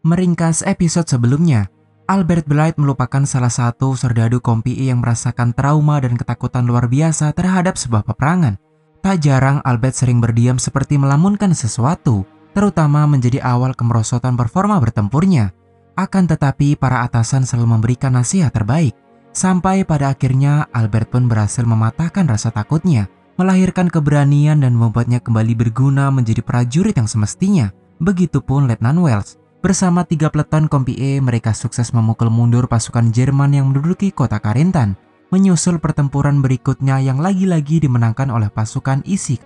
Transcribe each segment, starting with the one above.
Meringkas episode sebelumnya, Albert Blight melupakan salah satu serdadu Kompi yang merasakan trauma dan ketakutan luar biasa terhadap sebuah peperangan. Tak jarang Albert sering berdiam seperti melamunkan sesuatu, terutama menjadi awal kemerosotan performa bertempurnya. Akan tetapi para atasan selalu memberikan nasihat terbaik. Sampai pada akhirnya Albert pun berhasil mematahkan rasa takutnya, melahirkan keberanian dan membuatnya kembali berguna menjadi prajurit yang semestinya. Begitupun Letnan Wells. Bersama 3 peleton Kompi mereka sukses memukul mundur pasukan Jerman yang menduduki kota Carentan, menyusul pertempuran berikutnya yang lagi-lagi dimenangkan oleh pasukan Easy.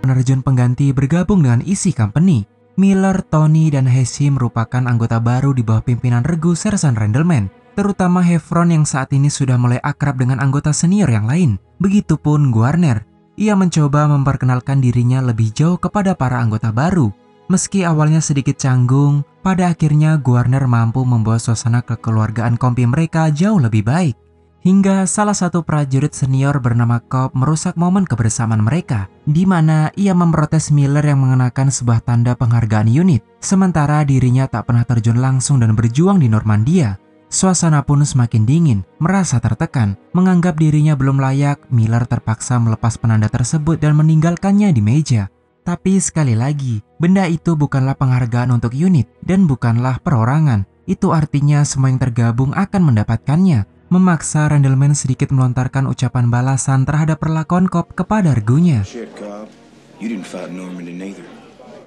Penerjun pengganti bergabung dengan Easy Company. Miller, Tony, dan Hesse merupakan anggota baru di bawah pimpinan regu Sersan Randleman, terutama Heffron yang saat ini sudah mulai akrab dengan anggota senior yang lain. Begitupun Guarner, ia mencoba memperkenalkan dirinya lebih jauh kepada para anggota baru. Meski awalnya sedikit canggung, pada akhirnya Guarner mampu membawa suasana kekeluargaan Kompi mereka jauh lebih baik. Hingga salah satu prajurit senior bernama Cobb merusak momen kebersamaan mereka, di mana ia memprotes Miller yang mengenakan sebuah tanda penghargaan unit, sementara dirinya tak pernah terjun langsung dan berjuang di Normandia. Suasana pun semakin dingin, merasa tertekan, menganggap dirinya belum layak. Miller terpaksa melepas penanda tersebut dan meninggalkannya di meja. Tapi sekali lagi, benda itu bukanlah penghargaan untuk unit dan bukanlah perorangan. Itu artinya semua yang tergabung akan mendapatkannya. Memaksa Randleman sedikit melontarkan ucapan balasan terhadap perlakuan Cobb kepada regunya.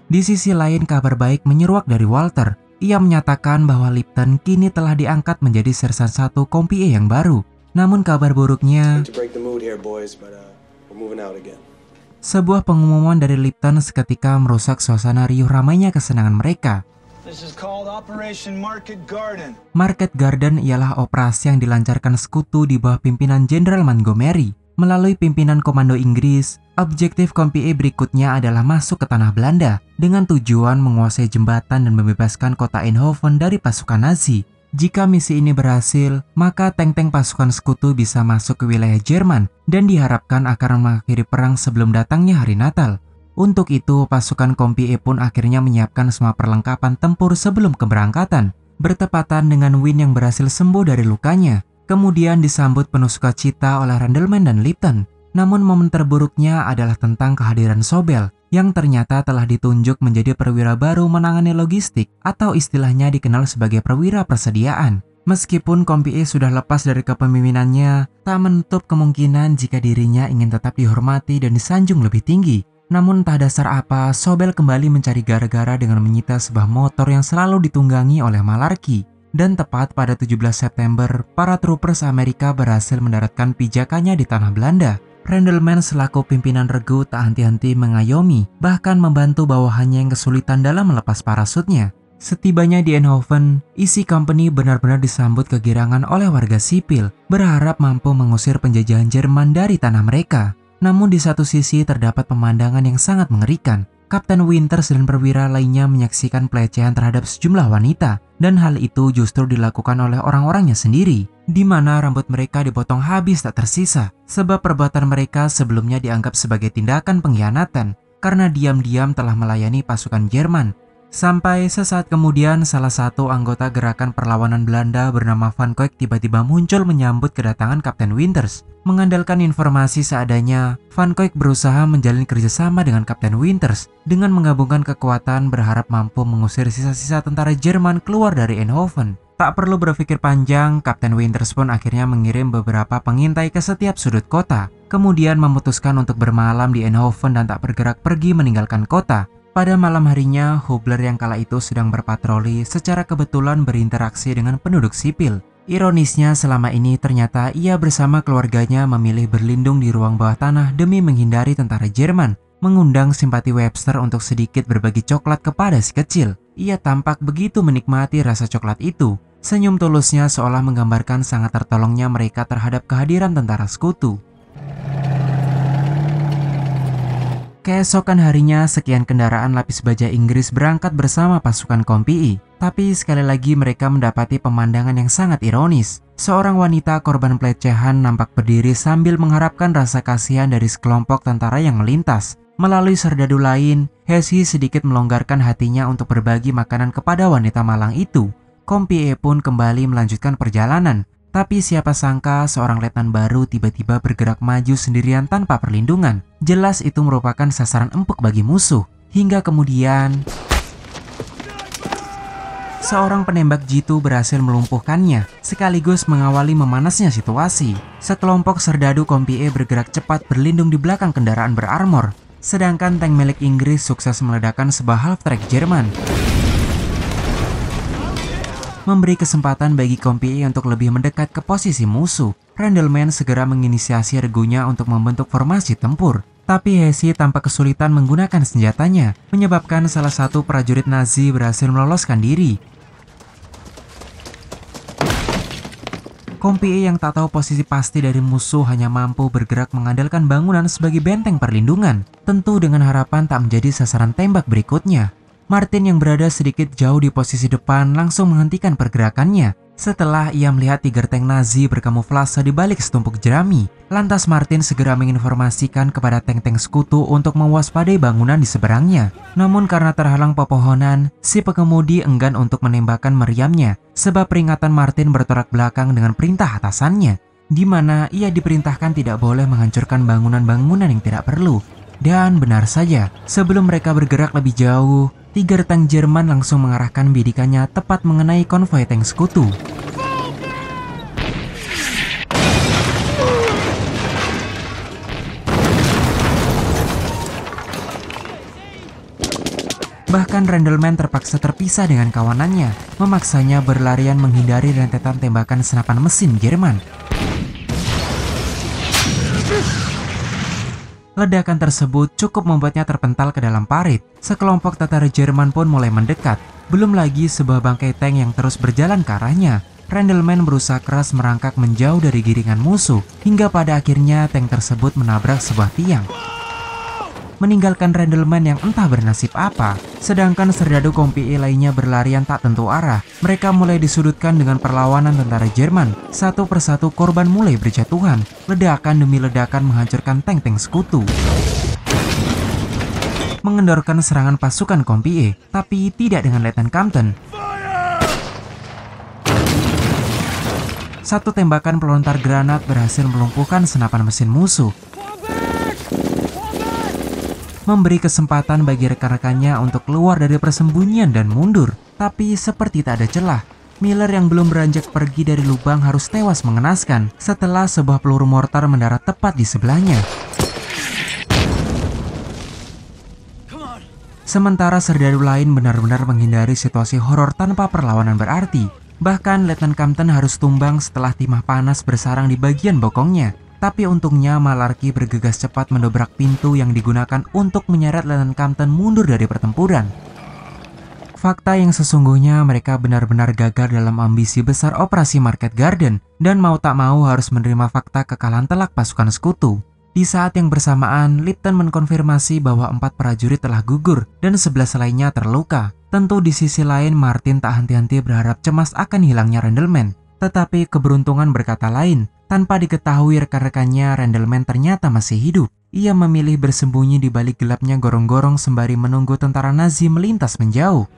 Di sisi lain, kabar baik menyeruak dari Walter. Ia menyatakan bahwa Lipton kini telah diangkat menjadi Sersan 1 Kompi yang baru. Namun kabar buruknya, sebuah pengumuman dari Lipton seketika merusak suasana riuh ramainya kesenangan mereka. Market Garden ialah operasi yang dilancarkan sekutu di bawah pimpinan Jenderal Montgomery. Melalui pimpinan Komando Inggris, objektif Kompi berikutnya adalah masuk ke tanah Belanda dengan tujuan menguasai jembatan dan membebaskan kota Eindhoven dari pasukan Nazi. Jika misi ini berhasil, maka tank-tank pasukan sekutu bisa masuk ke wilayah Jerman dan diharapkan akan mengakhiri perang sebelum datangnya hari Natal. Untuk itu, pasukan Kompi pun akhirnya menyiapkan semua perlengkapan tempur sebelum keberangkatan, bertepatan dengan Win yang berhasil sembuh dari lukanya. Kemudian disambut penuh sukacita oleh Randleman dan Lipton. Namun momen terburuknya adalah tentang kehadiran Sobel, yang ternyata telah ditunjuk menjadi perwira baru menangani logistik atau istilahnya dikenal sebagai perwira persediaan. Meskipun Kompi sudah lepas dari kepemimpinannya, tak menutup kemungkinan jika dirinya ingin tetap dihormati dan disanjung lebih tinggi. Namun entah dasar apa, Sobel kembali mencari gara-gara dengan menyita sebuah motor yang selalu ditunggangi oleh Malarkey. Dan tepat pada 17 September, para troopers Amerika berhasil mendaratkan pijakannya di tanah Belanda. Randleman selaku pimpinan regu tak henti-henti mengayomi, bahkan membantu bawahannya yang kesulitan dalam melepas parasutnya. Setibanya di Eindhoven, Easy Company benar-benar disambut kegirangan oleh warga sipil, berharap mampu mengusir penjajahan Jerman dari tanah mereka. Namun di satu sisi terdapat pemandangan yang sangat mengerikan. Kapten Winters dan perwira lainnya menyaksikan pelecehan terhadap sejumlah wanita, dan hal itu justru dilakukan oleh orang-orangnya sendiri, di mana rambut mereka dipotong habis tak tersisa, sebab perbuatan mereka sebelumnya dianggap sebagai tindakan pengkhianatan, karena diam-diam telah melayani pasukan Jerman. Sampai sesaat kemudian, salah satu anggota gerakan perlawanan Belanda bernama Van Koek tiba-tiba muncul menyambut kedatangan Kapten Winters. Mengandalkan informasi seadanya, Van Koek berusaha menjalin kerjasama dengan Kapten Winters dengan menggabungkan kekuatan berharap mampu mengusir sisa-sisa tentara Jerman keluar dari Eindhoven. Tak perlu berpikir panjang, Kapten Winters pun akhirnya mengirim beberapa pengintai ke setiap sudut kota, kemudian memutuskan untuk bermalam di Eindhoven dan tak bergerak pergi meninggalkan kota. Pada malam harinya, Hubler yang kala itu sedang berpatroli secara kebetulan berinteraksi dengan penduduk sipil. Ironisnya, selama ini ternyata ia bersama keluarganya memilih berlindung di ruang bawah tanah demi menghindari tentara Jerman, mengundang simpati Webster untuk sedikit berbagi coklat kepada si kecil. Ia tampak begitu menikmati rasa coklat itu. Senyum tulusnya seolah menggambarkan sangat tertolongnya mereka terhadap kehadiran tentara sekutu. Keesokan harinya, sekian kendaraan lapis baja Inggris berangkat bersama pasukan Kompi. Tapi sekali lagi mereka mendapati pemandangan yang sangat ironis. Seorang wanita korban pelecehan nampak berdiri sambil mengharapkan rasa kasihan dari sekelompok tentara yang melintas. Melalui serdadu lain, Hesi sedikit melonggarkan hatinya untuk berbagi makanan kepada wanita malang itu. Kompie pun kembali melanjutkan perjalanan. Tapi siapa sangka seorang letnan baru tiba-tiba bergerak maju sendirian tanpa perlindungan. Jelas itu merupakan sasaran empuk bagi musuh. Hingga kemudian seorang penembak jitu berhasil melumpuhkannya, sekaligus mengawali memanasnya situasi. Sekelompok serdadu Kompie bergerak cepat berlindung di belakang kendaraan berarmor. Sedangkan tank milik Inggris sukses meledakkan sebuah half-track Jerman, memberi kesempatan bagi Kompie untuk lebih mendekat ke posisi musuh. Randleman segera menginisiasi regunya untuk membentuk formasi tempur. Tapi Hesi tanpa kesulitan menggunakan senjatanya, menyebabkan salah satu prajurit Nazi berhasil meloloskan diri. Kompie yang tak tahu posisi pasti dari musuh hanya mampu bergerak mengandalkan bangunan sebagai benteng perlindungan, tentu dengan harapan tak menjadi sasaran tembak berikutnya. Martin yang berada sedikit jauh di posisi depan langsung menghentikan pergerakannya setelah ia melihat tiger tank Nazi berkamuflase di balik setumpuk jerami. Lantas Martin segera menginformasikan kepada tank-tank sekutu untuk mewaspadai bangunan di seberangnya. Namun karena terhalang pepohonan, si pengemudi enggan untuk menembakkan meriamnya sebab peringatan Martin bertolak belakang dengan perintah atasannya, di mana ia diperintahkan tidak boleh menghancurkan bangunan-bangunan yang tidak perlu. Dan benar saja, sebelum mereka bergerak lebih jauh, tiger tank Jerman langsung mengarahkan bidikannya tepat mengenai konvoi tank sekutu. Bahkan Randleman terpaksa terpisah dengan kawanannya, memaksanya berlarian menghindari rentetan tembakan senapan mesin Jerman. Ledakan tersebut cukup membuatnya terpental ke dalam parit. Sekelompok tentara Jerman pun mulai mendekat. Belum lagi sebuah bangkai tank yang terus berjalan ke arahnya. Randleman berusaha keras merangkak menjauh dari giringan musuh, hingga pada akhirnya tank tersebut menabrak sebuah tiang, meninggalkan Randleman yang entah bernasib apa. Sedangkan serdadu Kompie lainnya berlarian tak tentu arah. Mereka mulai disudutkan dengan perlawanan tentara Jerman. Satu persatu korban mulai berjatuhan. Ledakan demi ledakan menghancurkan tank-tank sekutu, mengendorkan serangan pasukan Kompie, tapi tidak dengan Letnan Compton. Satu tembakan pelontar granat berhasil melumpuhkan senapan mesin musuh, memberi kesempatan bagi rekan-rekannya untuk keluar dari persembunyian dan mundur. Tapi seperti tak ada celah, Miller yang belum beranjak pergi dari lubang harus tewas mengenaskan setelah sebuah peluru mortar mendarat tepat di sebelahnya. Sementara serdadu lain benar-benar menghindari situasi horor tanpa perlawanan berarti. Bahkan Letnan Compton harus tumbang setelah timah panas bersarang di bagian bokongnya. Tapi untungnya Malarkey bergegas cepat mendobrak pintu yang digunakan untuk menyeret Letnan Compton mundur dari pertempuran. Fakta yang sesungguhnya mereka benar-benar gagal dalam ambisi besar operasi Market Garden dan mau tak mau harus menerima fakta kekalahan telak pasukan sekutu. Di saat yang bersamaan, Lipton mengkonfirmasi bahwa 4 prajurit telah gugur dan 11 lainnya terluka. Tentu di sisi lain Martin tak henti-henti berharap cemas akan hilangnya Randleman. Tetapi keberuntungan berkata lain. Tanpa diketahui rekan-rekannya, Randleman ternyata masih hidup. Ia memilih bersembunyi di balik gelapnya gorong-gorong sembari menunggu tentara Nazi melintas menjauh.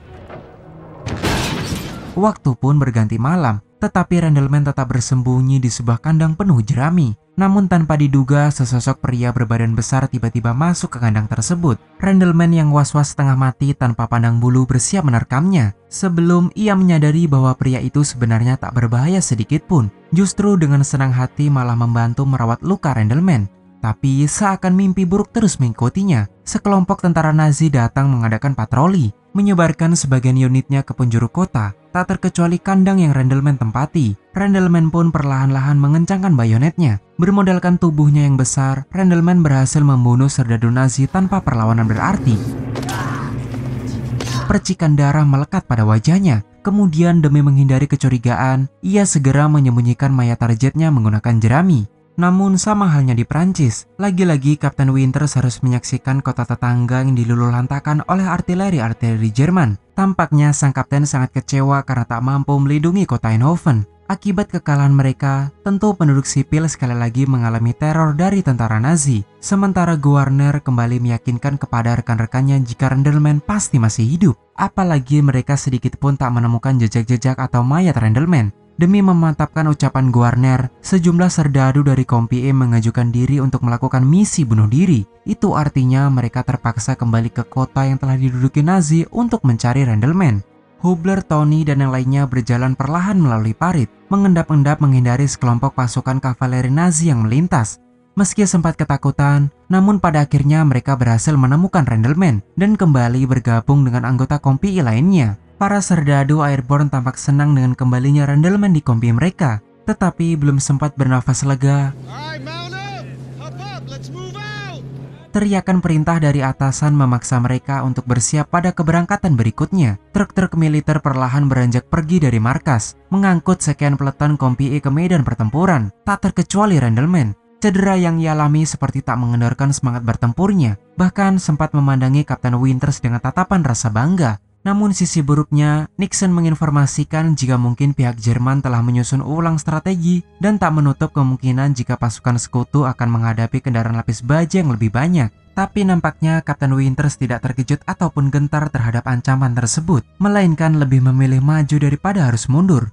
Waktu pun berganti malam, tetapi Randleman tetap bersembunyi di sebuah kandang penuh jerami. Namun tanpa diduga, sesosok pria berbadan besar tiba-tiba masuk ke kandang tersebut. Randleman yang was-was setengah mati tanpa pandang bulu bersiap menerkamnya. Sebelum ia menyadari bahwa pria itu sebenarnya tak berbahaya sedikit pun. Justru dengan senang hati malah membantu merawat luka Randleman. Tapi seakan mimpi buruk terus mengikutinya, sekelompok tentara Nazi datang mengadakan patroli, menyebarkan sebagian unitnya ke penjuru kota, tak terkecuali kandang yang Randleman tempati. Randleman pun perlahan-lahan mengencangkan bayonetnya. Bermodalkan tubuhnya yang besar, Randleman berhasil membunuh serdadu Nazi tanpa perlawanan berarti. Percikan darah melekat pada wajahnya. Kemudian demi menghindari kecurigaan, ia segera menyembunyikan mayat targetnya menggunakan jerami. Namun sama halnya di Prancis, lagi-lagi Kapten Winters harus menyaksikan kota tetangga yang diluluhlantakan oleh artileri Jerman. Tampaknya sang kapten sangat kecewa karena tak mampu melindungi kota Eindhoven. Akibat kekalahan mereka, tentu penduduk sipil sekali lagi mengalami teror dari tentara Nazi. Sementara Guarner kembali meyakinkan kepada rekan-rekannya jika Rendelman pasti masih hidup. Apalagi mereka sedikit pun tak menemukan jejak-jejak atau mayat Rendelman. Demi memantapkan ucapan Guarner, sejumlah serdadu dari Compie mengajukan diri untuk melakukan misi bunuh diri. Itu artinya mereka terpaksa kembali ke kota yang telah diduduki Nazi untuk mencari Rendelman. Hubler, Tony, dan yang lainnya berjalan perlahan melalui parit, mengendap-endap menghindari sekelompok pasukan kavaleri Nazi yang melintas. Meski sempat ketakutan, namun pada akhirnya mereka berhasil menemukan Rendelman dan kembali bergabung dengan anggota Compie lainnya. Para serdadu airborne tampak senang dengan kembalinya Rendelman di Compie mereka, tetapi belum sempat bernafas lega. Teriakan perintah dari atasan memaksa mereka untuk bersiap pada keberangkatan berikutnya. Truk-truk militer perlahan beranjak pergi dari markas, mengangkut sekian peleton Compie ke medan pertempuran, tak terkecuali Rendelman. Cedera yang ia alami seperti tak mengendorkan semangat bertempurnya, bahkan sempat memandangi Kapten Winters dengan tatapan rasa bangga. Namun sisi buruknya, Nixon menginformasikan jika mungkin pihak Jerman telah menyusun ulang strategi dan tak menutup kemungkinan jika pasukan sekutu akan menghadapi kendaraan lapis baja yang lebih banyak. Tapi nampaknya Kapten Winters tidak terkejut ataupun gentar terhadap ancaman tersebut, melainkan lebih memilih maju daripada harus mundur.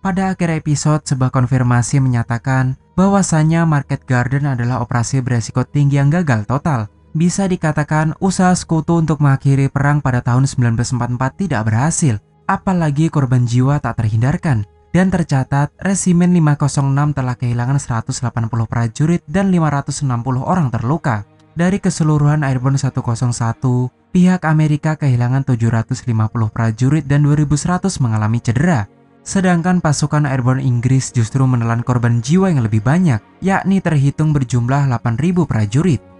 Pada akhir episode, sebuah konfirmasi menyatakan bahwasannya Market Garden adalah operasi beresiko tinggi yang gagal total. Bisa dikatakan usaha sekutu untuk mengakhiri perang pada tahun 1944 tidak berhasil, apalagi korban jiwa tak terhindarkan. Dan tercatat, Resimen 506 telah kehilangan 180 prajurit dan 560 orang terluka. Dari keseluruhan Airborne 101, pihak Amerika kehilangan 750 prajurit dan 2100 mengalami cedera. Sedangkan pasukan Airborne Inggris justru menelan korban jiwa yang lebih banyak, yakni terhitung berjumlah 8.000 prajurit.